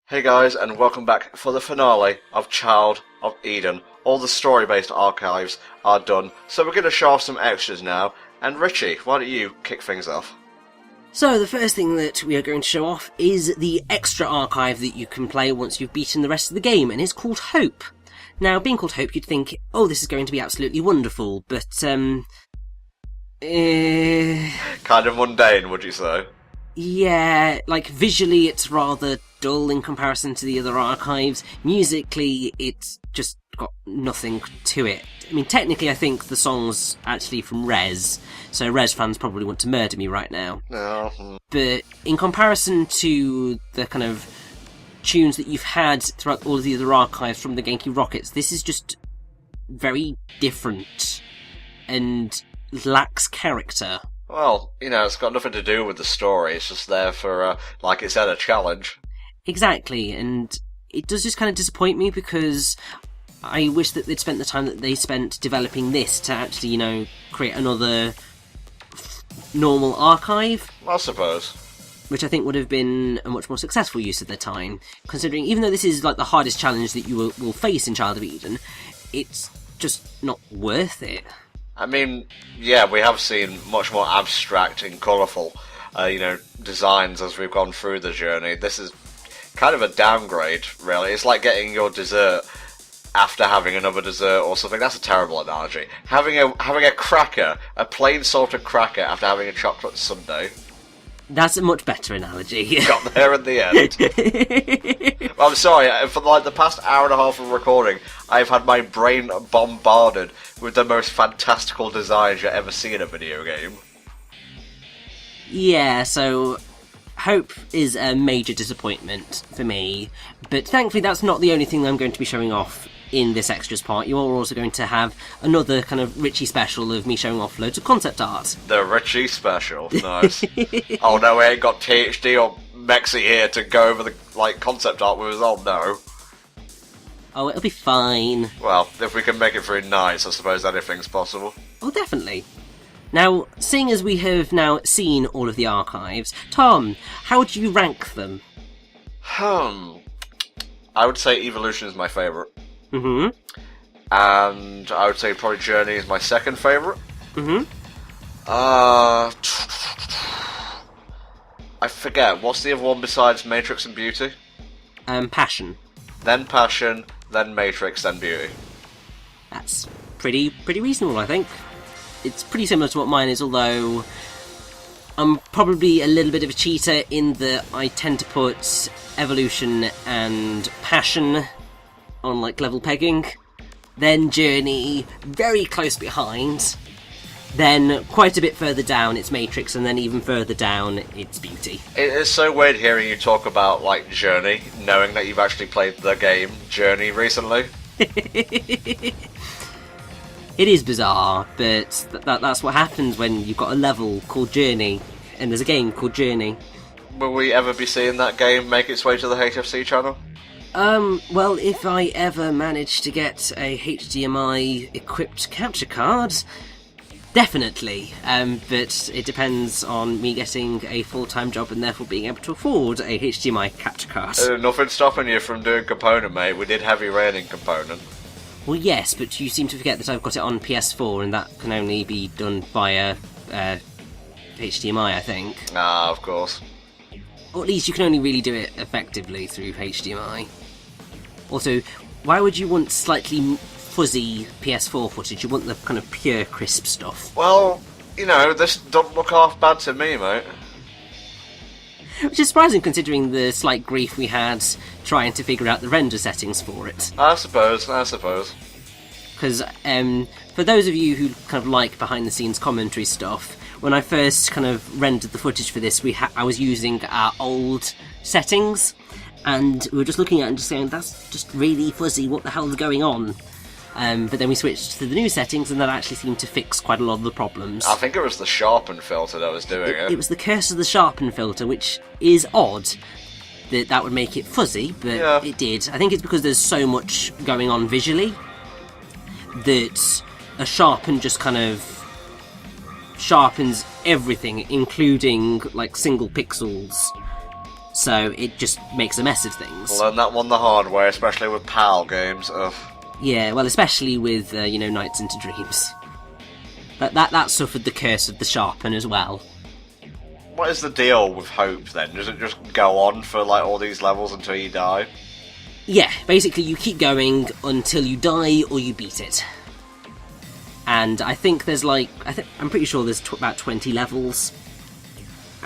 Hey guys, and welcome back for the finale of Child of Eden. All the story-based archives are done, so we're going to show off some extras now. And Richie, why don't you kick things off? So the first thing that we are going to show off is the extra archive that you can play once you've beaten the rest of the game, and it's called Hope. Now, being called Hope, you'd think, oh, this is going to be absolutely wonderful, but, Kind of mundane, would you say? yeah, like, visually it's rather dull in comparison to the other archives. Musically, it's just got nothing to it. I mean, technically, I think the song's actually from Rez, so Rez fans probably want to murder me right now. No. But in comparison to the kind of tunes that you've had throughout all of the other archives from the Genki Rockets, this is just very different and lacks character. Well, you know, it's got nothing to do with the story, it's just there for, like it said, a challenge. Exactly, and it does just kind of disappoint me because I wish that they'd spent the time that they spent developing this to actually, you know, create another normal archive. I suppose. Which I think would have been a much more successful use of their time, considering even though this is like the hardest challenge that you will face in Child of Eden, it's just not worth it. I mean, yeah, we have seen much more abstract and colourful, designs as we've gone through the journey. This is kind of a downgrade, really. It's like getting your dessert after having another dessert or something. That's a terrible analogy. Having a cracker, a plain salted cracker after having a chocolate sundae. That's a much better analogy. Got there at the end. Well, I'm sorry, for like the past hour and a half of recording, I've had my brain bombarded with the most fantastical designs you ever see in a video game. Yeah, so Hope is a major disappointment for me, but thankfully that's not the only thing I'm going to be showing off in this extras part. You are also going to have another kind of Richie special of me showing off loads of concept art. The Richie special, nice. Oh no, we ain't got THD or Mexi here to go over the concept art with us. Oh no. Oh, it'll be fine. Well, if we can make it through nice, I suppose anything's possible. Oh, definitely. Now, seeing as we have now seen all of the archives, Tom, how would you rank them? I would say Evolution is my favourite. Mm-hmm. And I would say probably Journey is my second favourite. Mm-hmm. I forget, what's the other one besides Matrix and Beauty? Passion. Then Passion, then Matrix, then Beauty. That's pretty reasonable, I think. It's pretty similar to what mine is, although I'm probably a little bit of a cheater in that I tend to put Evolution and Passion on like level pegging, then Journey very close behind, then quite a bit further down it's Matrix, and then even further down it's Beauty. It is so weird hearing you talk about like Journey, knowing that you've actually played the game Journey recently. It is bizarre, but that's what happens when you've got a level called Journey and there's a game called Journey. Will we ever be seeing that game make its way to the HFC channel? Well, if I ever manage to get a HDMI-equipped capture card, definitely. But it depends on me getting a full-time job and therefore being able to afford a HDMI capture card. Nothing stopping you from doing Component, mate. We did Heavy Rain in Component. Well, yes, but you seem to forget that I've got it on PS4, and that can only be done via HDMI, I think. Ah, of course. Or at least you can only really do it effectively through HDMI. Also, why would you want slightly fuzzy PS4 footage? You want the kind of pure, crisp stuff. Well, you know, this don't look half bad to me, mate. Which is surprising considering the slight grief we had trying to figure out the render settings for it. I suppose. Because for those of you who kind of like behind-the-scenes commentary stuff, when I first kind of rendered the footage for this, I was using our old settings, and we were just looking at it and just saying, that's just really fuzzy, what the hell is going on? But then we switched to the new settings, and that actually seemed to fix quite a lot of the problems. I think it was the sharpen filter that was doing it. It was the curse of the sharpen filter, which is odd that would make it fuzzy, but yeah. It did. I think it's because there's so much going on visually that a sharpen just kind of sharpens everything, including like single pixels. so it just makes a mess of things. Learn that one the hard way, especially with PAL games. Ugh. Yeah, well, especially with, Nights into Dreams. That suffered the curse of the Sharpen as well. What is the deal with Hope, then? Does it just go on for, like, all these levels until you die? Yeah, basically you keep going until you die or you beat it. And I think there's, I'm pretty sure there's about 20 levels.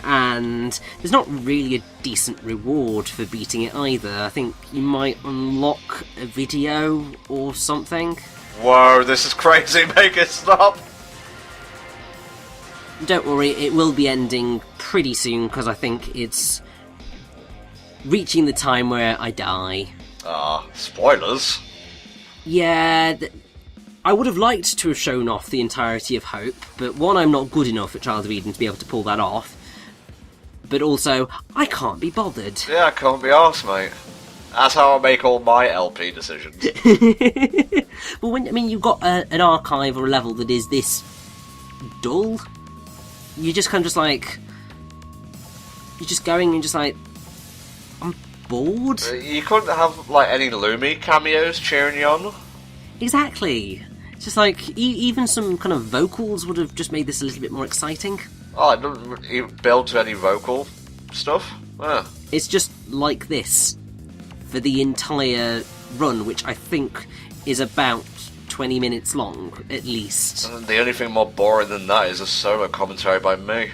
And there's not really a decent reward for beating it either. I think you might unlock a video or something. Whoa, this is crazy, make it stop! Don't worry, it will be ending pretty soon, because I think it's reaching the time where I die. Spoilers? Yeah, I would have liked to have shown off the entirety of Hope, but one, I'm not good enough at Child of Eden to be able to pull that off, but also, I can't be bothered. Yeah, I can't be arsed, mate. That's how I make all my LP decisions. Well, you've got an archive or a level that is this dull, you just kind of you're just going and just like, I'm bored. You couldn't have, like, any Lumi cameos cheering you on? Exactly. It's just like, even some kind of vocals would have just made this a little bit more exciting. Oh, it doesn't even build to any vocal stuff? Yeah. It's just like this for the entire run, which I think is about 20 minutes long, at least. And the only thing more boring than that is a solo commentary by me.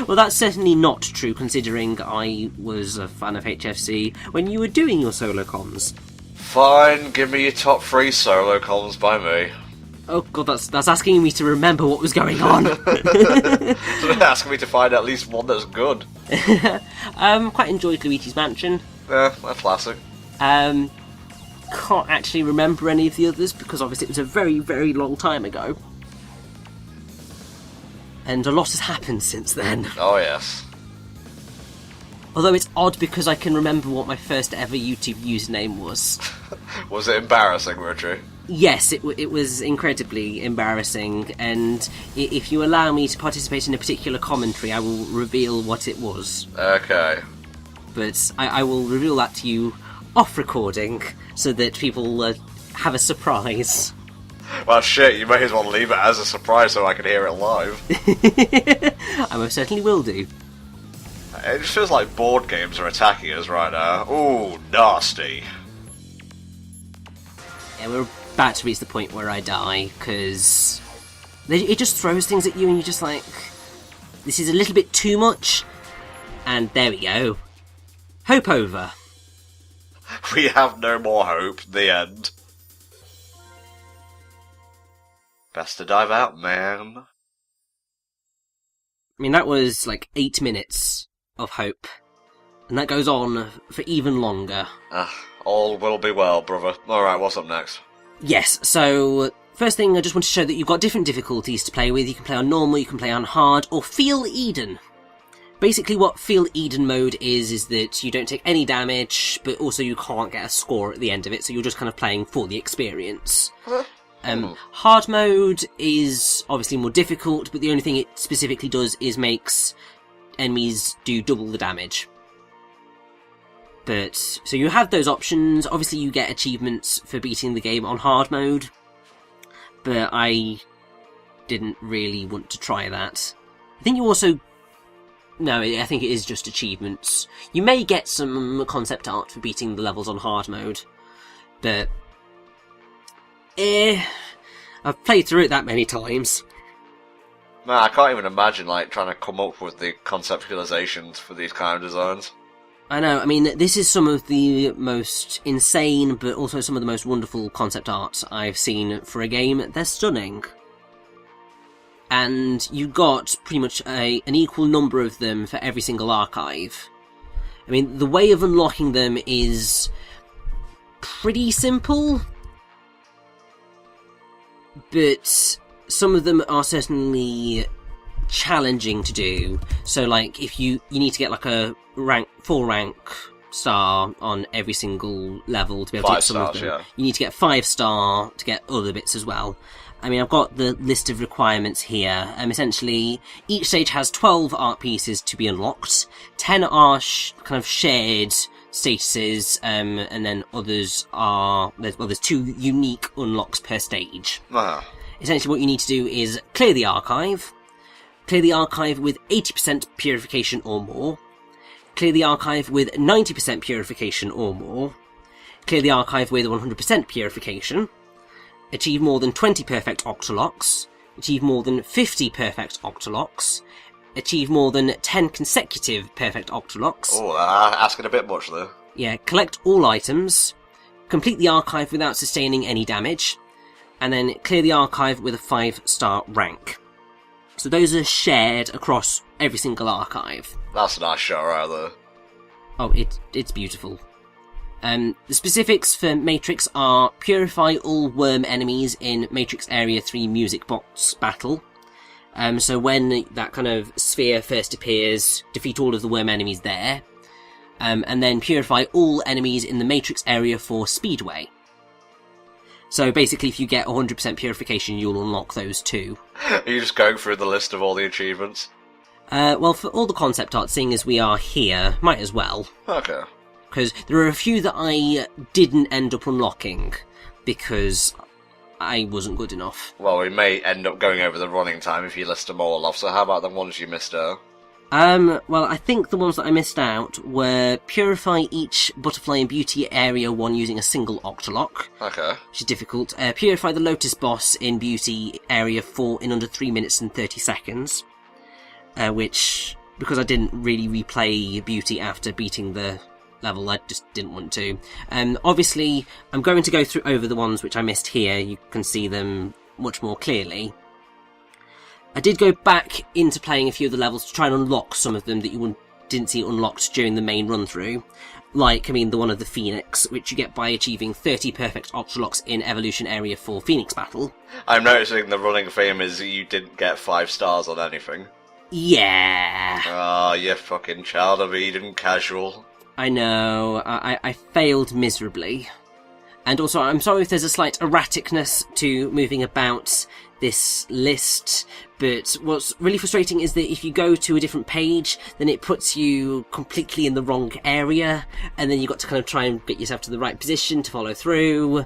Well, that's certainly not true, considering I was a fan of HFC when you were doing your solo comms. Fine, give me your top 3 solo comms by me. Oh god, that's asking me to remember what was going on. Asking me to find at least one that's good. Quite enjoyed Luigi's Mansion. Yeah, a classic. Can't actually remember any of the others because obviously it was a very, very long time ago. And a lot has happened since then. Oh yes. Although it's odd because I can remember what my first ever YouTube username was. Was it embarrassing, Richie? Yes, it was incredibly embarrassing, and if you allow me to participate in a particular commentary, I will reveal what it was. Okay. But I will reveal that to you off recording, so that people have a surprise. Well, shit, you may as well leave it as a surprise so I can hear it live. I most certainly will do. It just feels like board games are attacking us right now. Ooh, nasty. Yeah, we're about to reach the point where I die, because it just throws things at you and you're just like, this is a little bit too much, and there we go. Hope over. We have no more hope. The end. Best to dive out, man. I mean, that was like 8 minutes of hope, and that goes on for even longer. All will be well, brother. Alright, what's up next? Yes, so first thing, I just want to show that you've got different difficulties to play with. You can play on normal, you can play on hard, or Feel Eden. Basically what Feel Eden mode is that you don't take any damage, but also you can't get a score at the end of it, so you're just kind of playing for the experience. Hard mode is obviously more difficult, but the only thing it specifically does is makes enemies do double the damage. But, so you have those options. Obviously you get achievements for beating the game on hard mode, but I didn't really want to try that. I think you also... No, I think it is just achievements. You may get some concept art for beating the levels on hard mode, but... I've played through it that many times. Man, I can't even imagine, like, trying to come up with the conceptualizations for these kind of designs. I know, I mean, this is some of the most insane, but also some of the most wonderful concept art I've seen for a game. They're stunning. And you got pretty much an equal number of them for every single archive. I mean, the way of unlocking them is pretty simple, but some of them are certainly challenging to do. So, like, if you need to get like a full rank star on every single level to be able to get some of them. Yeah. You need to get 5-star to get other bits as well. I mean, I've got the list of requirements here. Essentially, each stage has 12 art pieces to be unlocked. 10 are kind of shared statuses, and then others are... there's 2 unique unlocks per stage. Essentially, what you need to do is clear the archive with 80% purification or more, clear the archive with 90% purification or more, clear the archive with 100% purification, achieve more than 20 perfect octolocks, achieve more than 50 perfect octolocks, achieve more than 10 consecutive perfect octolocks. Oh, asking a bit much there. Yeah, collect all items, complete the archive without sustaining any damage, and then clear the archive with a 5-star rank. So those are shared across every single archive. That's a nice shot right there. Oh, it's beautiful. The specifics for Matrix are purify all worm enemies in Matrix Area 3 Music Box Battle. So when that kind of sphere first appears, defeat all of the worm enemies there. And then purify all enemies in the Matrix Area 4 Speedway. So basically, if you get 100% purification, you'll unlock those too. Are you just going through the list of all the achievements? Well, for all the concept art, seeing as we are here, might as well. Okay. Because there are a few that I didn't end up unlocking, because I wasn't good enough. Well, we may end up going over the running time if you list them all off, so how about the ones you missed out? Well, I think the ones that I missed out were purify each Butterfly and Beauty Area 1 using a single octolock. Okay. Which is difficult. Purify the Lotus boss in Beauty Area 4 in under 3 minutes and 30 seconds. Which, because I didn't really replay Beauty after beating the level, I just didn't want to. Obviously, I'm going to go through over the ones which I missed here. You can see them much more clearly. I did go back into playing a few of the levels to try and unlock some of them that you didn't see unlocked during the main run-through. Like, I mean, the one of the Phoenix, which you get by achieving 30 perfect octolocks in Evolution Area 4 Phoenix Battle. I'm noticing the running theme is you didn't get 5 stars on anything. Yeah. Ah, you fucking child of Eden casual. I know. I failed miserably. And also, I'm sorry if there's a slight erraticness to moving about this list, but what's really frustrating is that if you go to a different page, then it puts you completely in the wrong area, and then you've got to kind of try and get yourself to the right position to follow through,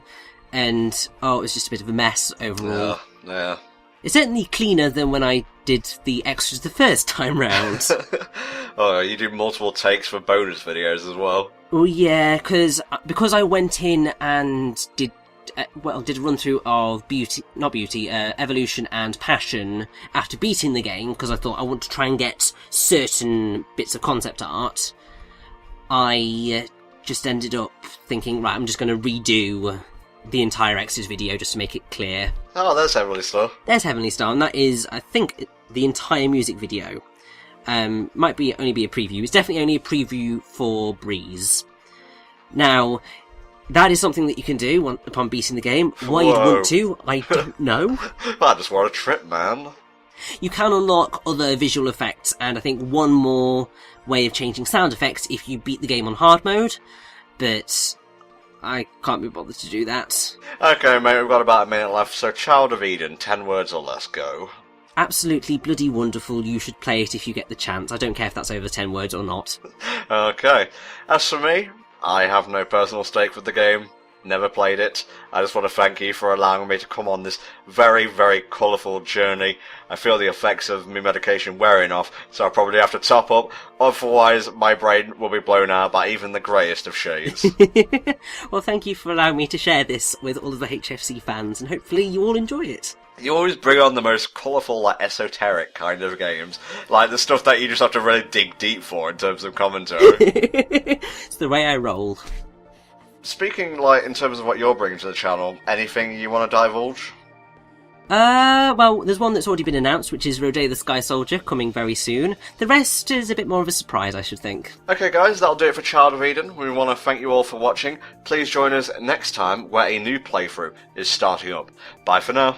and, oh, it's just a bit of a mess overall. Yeah. It's certainly cleaner than when I did the extras the first time round. Oh, you do multiple takes for bonus videos as well. Oh yeah, because I went in and did a run through of Evolution and Passion after beating the game, because I thought I want to try and get certain bits of concept art. I just ended up thinking, right, I'm just going to redo the entire extras video just to make it clear. Oh, there's Heavenly Star. There's Heavenly Star, and that is, I think, the entire music video. Might only be a preview. It's definitely only a preview for Breeze. Now, that is something that you can do upon beating the game. Why you'd want to, I don't know. I just want a trip, man. You can unlock other visual effects, and I think one more way of changing sound effects if you beat the game on hard mode, but I can't be bothered to do that. Okay, mate, we've got about a minute left, so Child of Eden, 10 words or less, go. Absolutely bloody wonderful. You should play it if you get the chance. I don't care if that's over 10 words or not. Okay. As for me, I have no personal stake with the game. Never played it. I just want to thank you for allowing me to come on this very, very colourful journey. I feel the effects of my medication wearing off, so I'll probably have to top up. Otherwise, my brain will be blown out by even the greyest of shades. Well, thank you for allowing me to share this with all of the HFC fans, and hopefully you all enjoy it. You always bring on the most colourful, like, esoteric kind of games. Like, the stuff that you just have to really dig deep for in terms of commentary. It's the way I roll. Speaking, like, in terms of what you're bringing to the channel, anything you want to divulge? Well, there's one that's already been announced, which is Rodé the Sky Soldier, coming very soon. The rest is a bit more of a surprise, I should think. Okay, guys, that'll do it for Child of Eden. We want to thank you all for watching. Please join us next time, where a new playthrough is starting up. Bye for now.